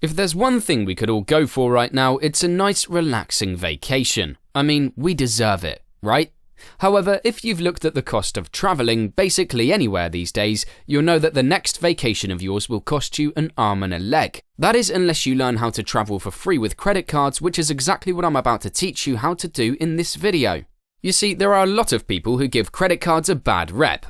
If there's one thing we could all go for right now, it's a nice, relaxing vacation. I mean, we deserve it, right? However, if you've looked at the cost of traveling basically anywhere these days, you'll know that the next vacation of yours will cost you an arm and a leg. That is unless you learn how to travel for free with credit cards, which is exactly what I'm about to teach you how to do in this video. You see, there are a lot of people who give credit cards a bad rep.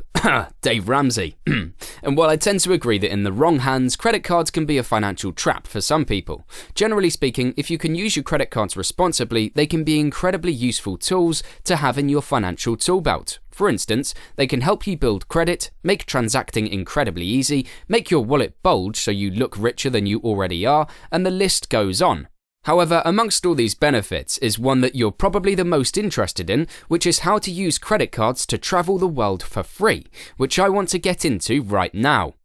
Dave Ramsey. And while I tend to agree that in the wrong hands, credit cards can be a financial trap for some people. Generally speaking, if you can use your credit cards responsibly, they can be incredibly useful tools to have in your financial tool belt. For instance, they can help you build credit, make transacting incredibly easy, make your wallet bulge so you look richer than you already are, and the list goes on. However, amongst all these benefits is one that you're probably the most interested in, which is how to use credit cards to travel the world for free, which I want to get into right now.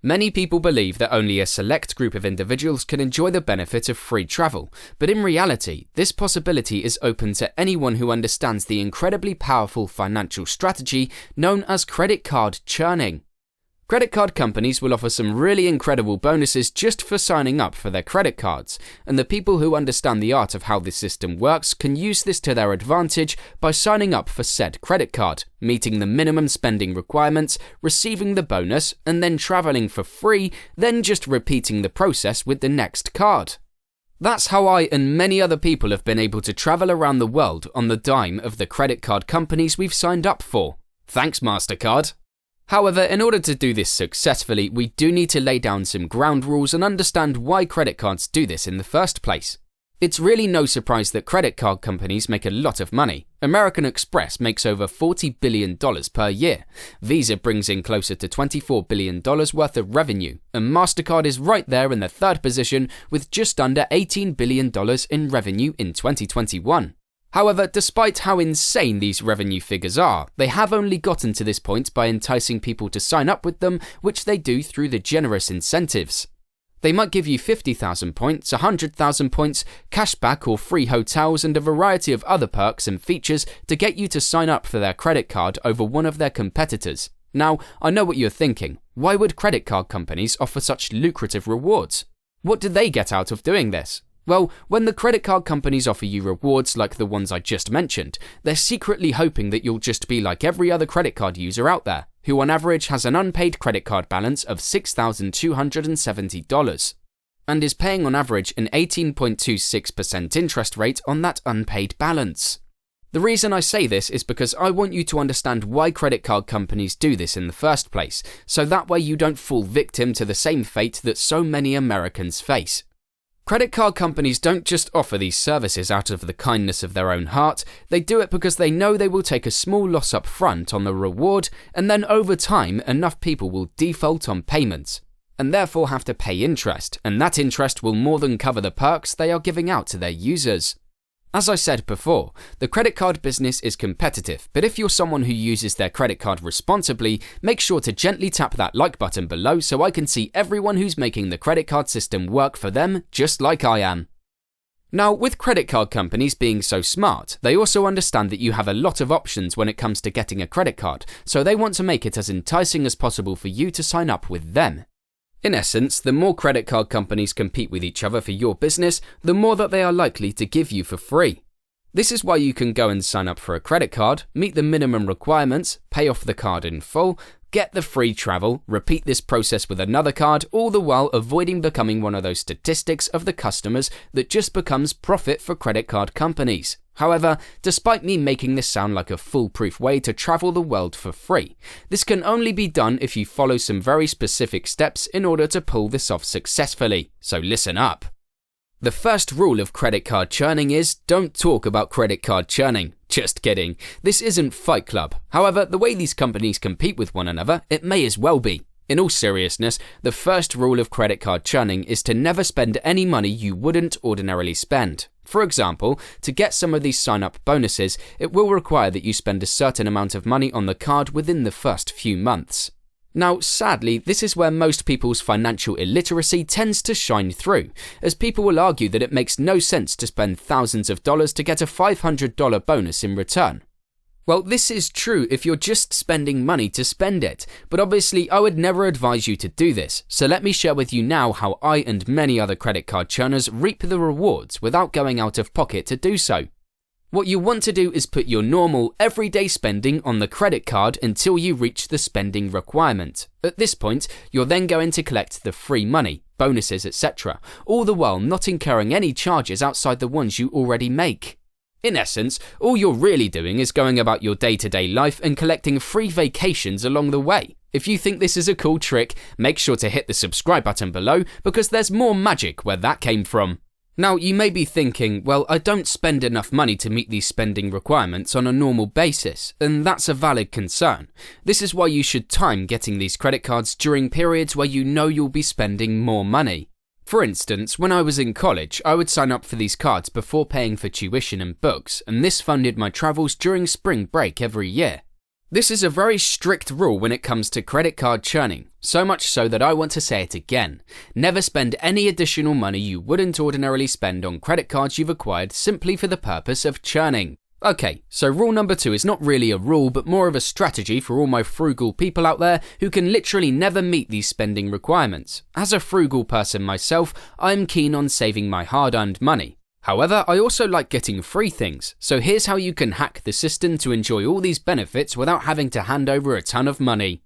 Many people believe that only a select group of individuals can enjoy the benefit of free travel, but in reality, this possibility is open to anyone who understands the incredibly powerful financial strategy known as credit card churning. Credit card companies will offer some really incredible bonuses just for signing up for their credit cards, and the people who understand the art of how this system works can use this to their advantage by signing up for said credit card, meeting the minimum spending requirements, receiving the bonus, and then traveling for free, then just repeating the process with the next card. That's how I and many other people have been able to travel around the world on the dime of the credit card companies we've signed up for. Thanks, MasterCard. However, in order to do this successfully, we do need to lay down some ground rules and understand why credit cards do this in the first place. It's really no surprise that credit card companies make a lot of money. American Express makes over $40 billion per year. Visa brings in closer to $24 billion worth of revenue, and MasterCard is right there in the third position with just under $18 billion in revenue in 2021. However, despite how insane these revenue figures are, they have only gotten to this point by enticing people to sign up with them, which they do through the generous incentives. They might give you 50,000 points, 100,000 points, cashback or free hotels, and a variety of other perks and features to get you to sign up for their credit card over one of their competitors. Now, I know what you're thinking. Why would credit card companies offer such lucrative rewards? What do they get out of doing this? Well, when the credit card companies offer you rewards like the ones I just mentioned, they're secretly hoping that you'll just be like every other credit card user out there, who on average has an unpaid credit card balance of $6,270, and is paying on average an 18.26% interest rate on that unpaid balance. The reason I say this is because I want you to understand why credit card companies do this in the first place, so that way you don't fall victim to the same fate that so many Americans face. Credit card companies don't just offer these services out of the kindness of their own heart, they do it because they know they will take a small loss up front on the reward, and then over time enough people will default on payments, and therefore have to pay interest, and that interest will more than cover the perks they are giving out to their users. As I said before, the credit card business is competitive, but if you're someone who uses their credit card responsibly, make sure to gently tap that like button below so I can see everyone who's making the credit card system work for them, just like I am. Now, with credit card companies being so smart, they also understand that you have a lot of options when it comes to getting a credit card, so they want to make it as enticing as possible for you to sign up with them. In essence, the more credit card companies compete with each other for your business, the more that they are likely to give you for free. This is why you can go and sign up for a credit card, meet the minimum requirements, pay off the card in full, get the free travel, repeat this process with another card, all the while avoiding becoming one of those statistics of the customers that just becomes profit for credit card companies. However, despite me making this sound like a foolproof way to travel the world for free, this can only be done if you follow some very specific steps in order to pull this off successfully, so listen up. The first rule of credit card churning is don't talk about credit card churning. Just kidding, this isn't Fight Club. However, the way these companies compete with one another, it may as well be. In all seriousness, the first rule of credit card churning is to never spend any money you wouldn't ordinarily spend. For example, to get some of these sign-up bonuses, it will require that you spend a certain amount of money on the card within the first few months. Now, sadly, this is where most people's financial illiteracy tends to shine through, as people will argue that it makes no sense to spend thousands of dollars to get a $500 bonus in return. Well, this is true if you're just spending money to spend it, but obviously I would never advise you to do this, so let me share with you now how I and many other credit card churners reap the rewards without going out of pocket to do so. What you want to do is put your normal, everyday spending on the credit card until you reach the spending requirement. At this point, you're then going to collect the free money, bonuses, etc., all the while not incurring any charges outside the ones you already make. In essence, all you're really doing is going about your day-to-day life and collecting free vacations along the way. If you think this is a cool trick, make sure to hit the subscribe button below because there's more magic where that came from. Now, you may be thinking, well, I don't spend enough money to meet these spending requirements on a normal basis, and that's a valid concern. This is why you should time getting these credit cards during periods where you know you'll be spending more money. For instance, when I was in college, I would sign up for these cards before paying for tuition and books, and this funded my travels during spring break every year. This is a very strict rule when it comes to credit card churning, so much so that I want to say it again. Never spend any additional money you wouldn't ordinarily spend on credit cards you've acquired simply for the purpose of churning. Okay, so rule number 2 is not really a rule but more of a strategy for all my frugal people out there who can literally never meet these spending requirements. As a frugal person myself, I'm keen on saving my hard-earned money. However, I also like getting free things, so here's how you can hack the system to enjoy all these benefits without having to hand over a ton of money.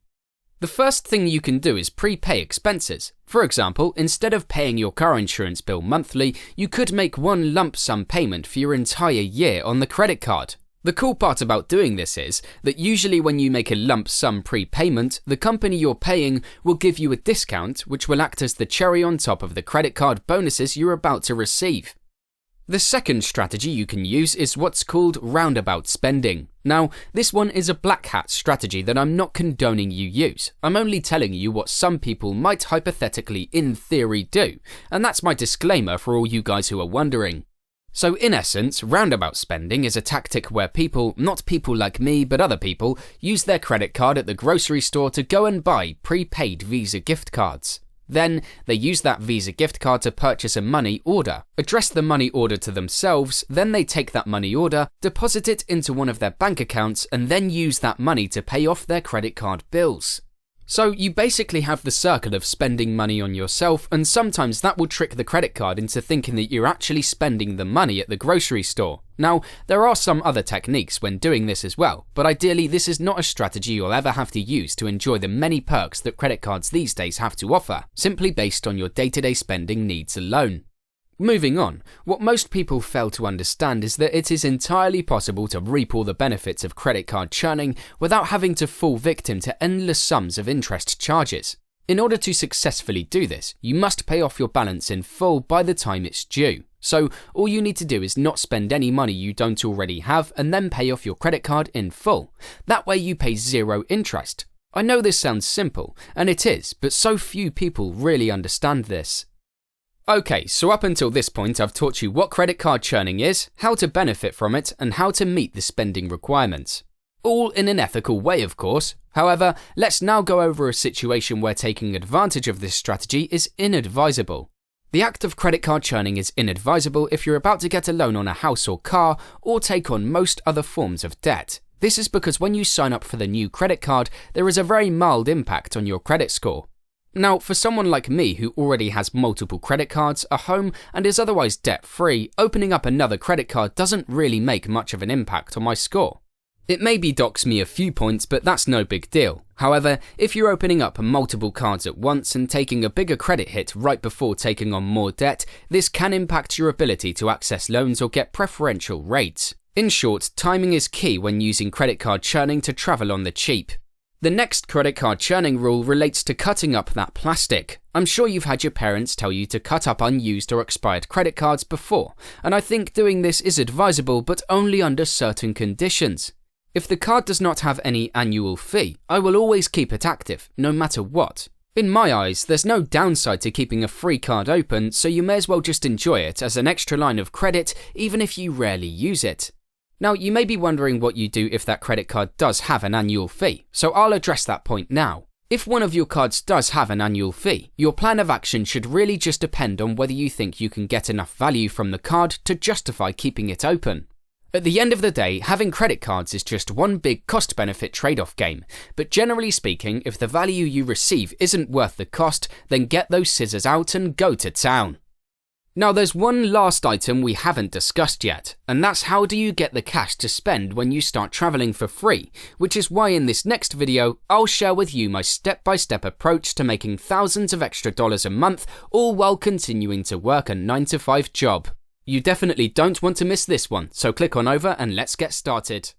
The first thing you can do is prepay expenses. For example, instead of paying your car insurance bill monthly, you could make one lump sum payment for your entire year on the credit card. The cool part about doing this is that usually when you make a lump sum prepayment, the company you're paying will give you a discount which will act as the cherry on top of the credit card bonuses you're about to receive. The second strategy you can use is what's called roundabout spending. Now, this one is a black hat strategy that I'm not condoning you use. I'm only telling you what some people might hypothetically in theory do, and that's my disclaimer for all you guys who are wondering. So in essence, roundabout spending is a tactic where people, not people like me but other people, use their credit card at the grocery store to go and buy prepaid Visa gift cards. Then, they use that Visa gift card to purchase a money order, address the money order to themselves, then they take that money order, deposit it into one of their bank accounts, and then use that money to pay off their credit card bills. So you basically have the circle of spending money on yourself, and sometimes that will trick the credit card into thinking that you're actually spending the money at the grocery store. Now, there are some other techniques when doing this as well, but ideally this is not a strategy you'll ever have to use to enjoy the many perks that credit cards these days have to offer, simply based on your day-to-day spending needs alone. Moving on, what most people fail to understand is that it is entirely possible to reap all the benefits of credit card churning without having to fall victim to endless sums of interest charges. In order to successfully do this, you must pay off your balance in full by the time it's due. So all you need to do is not spend any money you don't already have and then pay off your credit card in full. That way you pay zero interest. I know this sounds simple, and it is, but so few people really understand this. Okay, so up until this point I've taught you what credit card churning is, how to benefit from it, and how to meet the spending requirements. All in an ethical way, of course. However, let's now go over a situation where taking advantage of this strategy is inadvisable. The act of credit card churning is inadvisable if you're about to get a loan on a house or car, or take on most other forms of debt. This is because when you sign up for the new credit card, there is a very mild impact on your credit score. Now, for someone like me who already has multiple credit cards, a home, and is otherwise debt-free, opening up another credit card doesn't really make much of an impact on my score. It maybe docks me a few points, but that's no big deal. However, if you're opening up multiple cards at once and taking a bigger credit hit right before taking on more debt, this can impact your ability to access loans or get preferential rates. In short, timing is key when using credit card churning to travel on the cheap. The next credit card churning rule relates to cutting up that plastic. I'm sure you've had your parents tell you to cut up unused or expired credit cards before, and I think doing this is advisable but only under certain conditions. If the card does not have any annual fee, I will always keep it active, no matter what. In my eyes, there's no downside to keeping a free card open, so you may as well just enjoy it as an extra line of credit even if you rarely use it. Now, you may be wondering what you do if that credit card does have an annual fee, so I'll address that point now. If one of your cards does have an annual fee, your plan of action should really just depend on whether you think you can get enough value from the card to justify keeping it open. At the end of the day, having credit cards is just one big cost-benefit trade-off game, but generally speaking, if the value you receive isn't worth the cost, then get those scissors out and go to town. Now there's one last item we haven't discussed yet, and that's how do you get the cash to spend when you start traveling for free, which is why in this next video, I'll share with you my step-by-step approach to making thousands of extra dollars a month, all while continuing to work a 9-to-5 job. You definitely don't want to miss this one, so click on over and let's get started.